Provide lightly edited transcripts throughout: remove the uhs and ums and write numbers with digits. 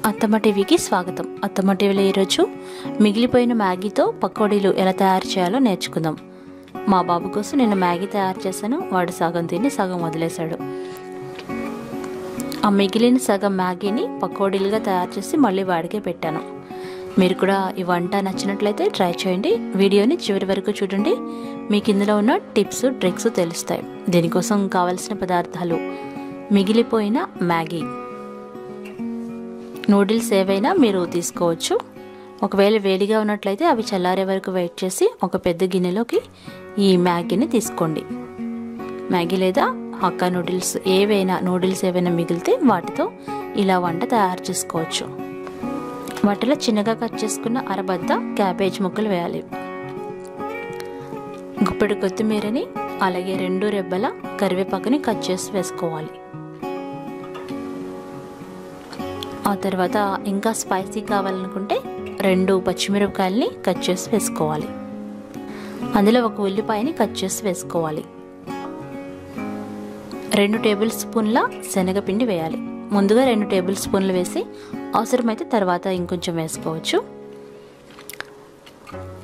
అత్తమ్మ టీవీకి స్వాగతం. అత్తమ్మ టీవీలో ఈరోజు మిగిలిపోయిన మ్యాగీతో పకోడీలు ఎలా తయారు చేయాలో నేర్చుకుందాం. మా బాబు కోసం నేను మ్యాగీ తయారు చేశాను. వాడు సగం తిని సగం వదిలేశాడు. ఆ మిగిలిన సగం మ్యాగీని పకోడీలుగా తయారు చేసి మళ్ళీ వాడికే పెట్టాను. మీరు కూడా ఈ వంట నచ్చినట్లయితే ట్రై చేయండి. వీడియోని చివరి వరకు చూడండి. మీకు ఇందులో ఉన్న టిప్స్ ట్రిక్స్ తెలుస్తాయి. దీనికోసం కావలసిన పదార్థాలు: మిగిలిపోయిన మ్యాగీ, నూడిల్స్ ఏవైనా మీరు తీసుకోవచ్చు. ఒకవేళ వేడిగా ఉన్నట్లయితే అవి చల్లారే వరకు వెయిట్ చేసి ఒక పెద్ద గిన్నెలోకి ఈ మ్యాగీని తీసుకోండి. మ్యాగీ లేదా హక్కా నూడిల్స్ ఏవైనా మిగిలితే వాటితో ఇలా వంట తయారు చేసుకోవచ్చు. వాటిలో చిన్నగా కట్ చేసుకున్న అరబద్ద క్యాబేజ్ ముక్కలు వేయాలి. గుప్పెడు కొత్తిమీరని అలాగే 2 రెబ్బల కరివేపాకుని కట్ చేసి వేసుకోవాలి. ఆ తర్వాత ఇంకా స్పైసీ కావాలనుకుంటే 2 పచ్చిమిరపకాయలని కట్ చేసి వేసుకోవాలి. అందులో 1 ఉల్లిపాయని కట్ చేసి వేసుకోవాలి. 2 టేబుల్ స్పూన్ల శనగపిండి వేయాలి. ముందుగా 2 టేబుల్ స్పూన్లు వేసి అవసరమైతే తర్వాత ఇంకొంచెం వేసుకోవచ్చు.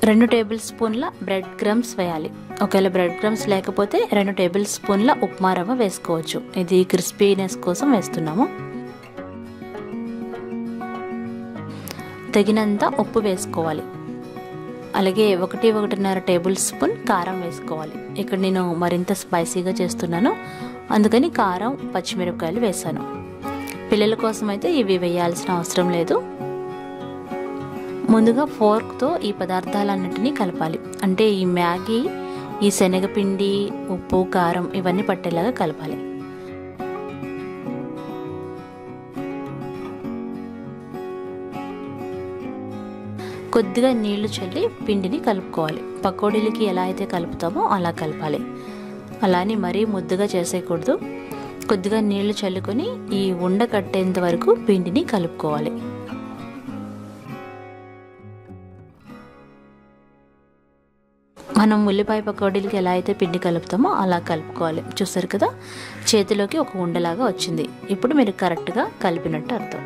2 టేబుల్ స్పూన్ల బ్రెడ్ క్రమ్స్ వేయాలి. ఒకవేళ బ్రెడ్ క్రమ్స్ లేకపోతే 2 టేబుల్ స్పూన్ల ఉప్మా రవ్వ వేసుకోవచ్చు. ఇది క్రిస్పీనెస్ కోసం వేస్తున్నాము. తగినంత ఉప్పు వేసుకోవాలి. అలాగే 1-1.5 టేబుల్ స్పూన్ కారం వేసుకోవాలి. ఇక్కడ నేను మరింత స్పైసీగా చేస్తున్నాను, అందుకని కారం, పచ్చిమిరపకాయలు వేసాను. పిల్లల కోసం అయితే ఇవి వేయాల్సిన అవసరం లేదు. ముందుగా ఫోర్క్తో ఈ పదార్థాలన్నింటినీ కలపాలి. అంటే ఈ మ్యాగీ, ఈ శనగపిండి, ఉప్పు, కారం ఇవన్నీ పట్టేలాగా కలపాలి. కొద్దిగా నీళ్లు చల్లి పిండిని కలుపుకోవాలి. పకోడీలకి ఎలా అయితే కలుపుతామో అలా కలపాలి. అలానే మరీ ముద్దగా చేసేయకూడదు. కొద్దిగా నీళ్లు చల్లుకొని ఈ ఉండ కట్టేంత వరకు పిండిని కలుపుకోవాలి. మనం ఉల్లిపాయ పకోడీలకి ఎలా అయితే పిండి కలుపుతామో అలా కలుపుకోవాలి. చూసారు కదా, చేతిలోకి ఒక ఉండలాగా వచ్చింది. ఇప్పుడు మీరు కరెక్ట్గా కలిపినట్టు అర్థం.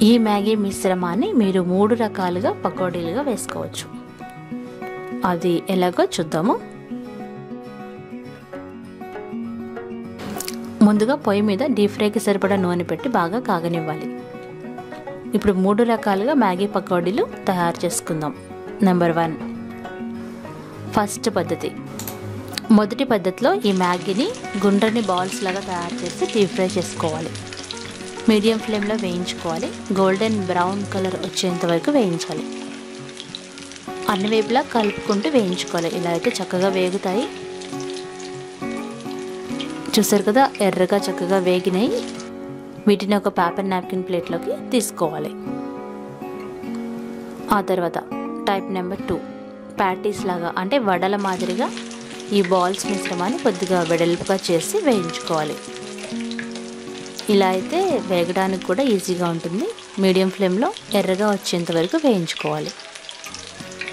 ఈ మ్యాగీ మిశ్రమాన్ని మీరు 3 రకాలుగా పకోడీలుగా వేసుకోవచ్చు. అది ఎలాగో చూద్దాము. ముందుగా పొయ్యి మీద డీప్ ఫ్రైకి సరిపడా నూనె పెట్టి బాగా కాగనివ్వాలి. ఇప్పుడు 3 రకాలుగా మ్యాగీ పకోడీలు తయారు చేసుకుందాం. నెంబర్ 1, ఫస్ట్ పద్ధతి. మొదటి పద్ధతిలో ఈ మ్యాగీని గుండ్రని బాల్స్ లాగా తయారు చేసి డీప్ ఫ్రై చేసుకోవాలి. మీడియం ఫ్లేమ్లో వేయించుకోవాలి. గోల్డెన్ బ్రౌన్ కలర్ వచ్చేంత వరకు వేయించాలి. అన్ని వైపులా కలుపుకుంటూ వేయించుకోవాలి. ఇలా అయితే చక్కగా వేగుతాయి. చూసారు కదా, ఎర్రగా చక్కగా వేగినాయి. వీటిని ఒక పేపర్ నాప్కిన్ ప్లేట్లోకి తీసుకోవాలి. ఆ తర్వాత టైప్ నెంబర్ 2, ప్యాటీస్ లాగా అంటే వడల మాదిరిగా ఈ బాల్స్ మిశ్రమాన్ని కొద్దిగా వెడల్పుగా చేసి వేయించుకోవాలి. ఇలా అయితే వేగడానికి కూడా ఈజీగా ఉంటుంది. మీడియం ఫ్లేమ్లో ఎర్రగా వచ్చేంత వరకు వేయించుకోవాలి.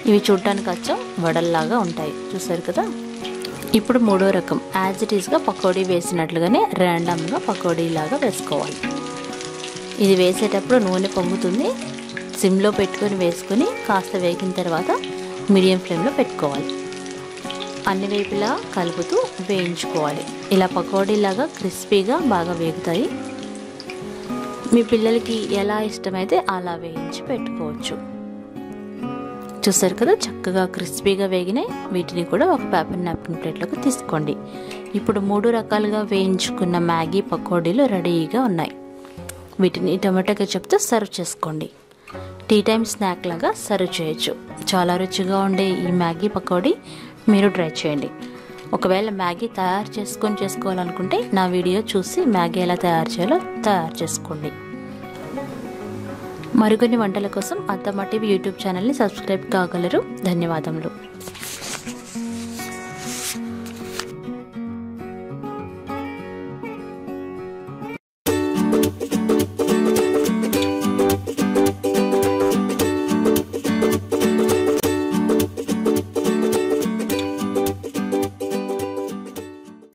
ఇవి చూడటానికి అచ్చం వడల్లాగా ఉంటాయి. చూసారు కదా. ఇప్పుడు 3వ రకం, యాజ్ ఇట్ ఈస్గా పకోడీ వేసినట్లుగానే ర్యాండమ్గా పకోడీలాగా వేసుకోవాలి. ఇది వేసేటప్పుడు నూనె పొంగుతుంది. సిమ్లో పెట్టుకొని వేసుకొని కాస్త వేగిన తర్వాత మీడియం ఫ్లేమ్లో పెట్టుకోవాలి. అన్ని వైపులా కలుపుతూ వేయించుకోవాలి. ఇలా పకోడీలాగా క్రిస్పీగా బాగా వేగుతాయి. మీ పిల్లలకి ఎలా ఇష్టమైతే అలా వేయించి పెట్టుకోవచ్చు. చూసారు కదా, చక్కగా క్రిస్పీగా వేగినాయి. వీటిని కూడా ఒక పేపర్ నాప్కిన్ ప్లేట్లోకి తీసుకోండి. ఇప్పుడు 3 రకాలుగా వేయించుకున్న మ్యాగీ పకోడీలు రెడీగా ఉన్నాయి. వీటిని టొమాటో కెచప్తో సర్వ్ చేసుకోండి. టీ టైం స్నాక్ లాగా సర్వ్ చేయొచ్చు. చాలా రుచిగా ఉండే ఈ మ్యాగీ పకోడీ మీరు ట్రై చేయండి. ఒకవేళ మ్యాగీ తయారు చేసుకోవాలనుకుంటే నా వీడియో చూసి మ్యాగీ ఎలా తయారు చేయాలో తయారు చేసుకోండి. మరికొన్ని వంటల కోసం అత్తమ్మ టీవీ యూట్యూబ్ ఛానల్ని సబ్స్క్రైబ్ కాగలరు. ధన్యవాదములు.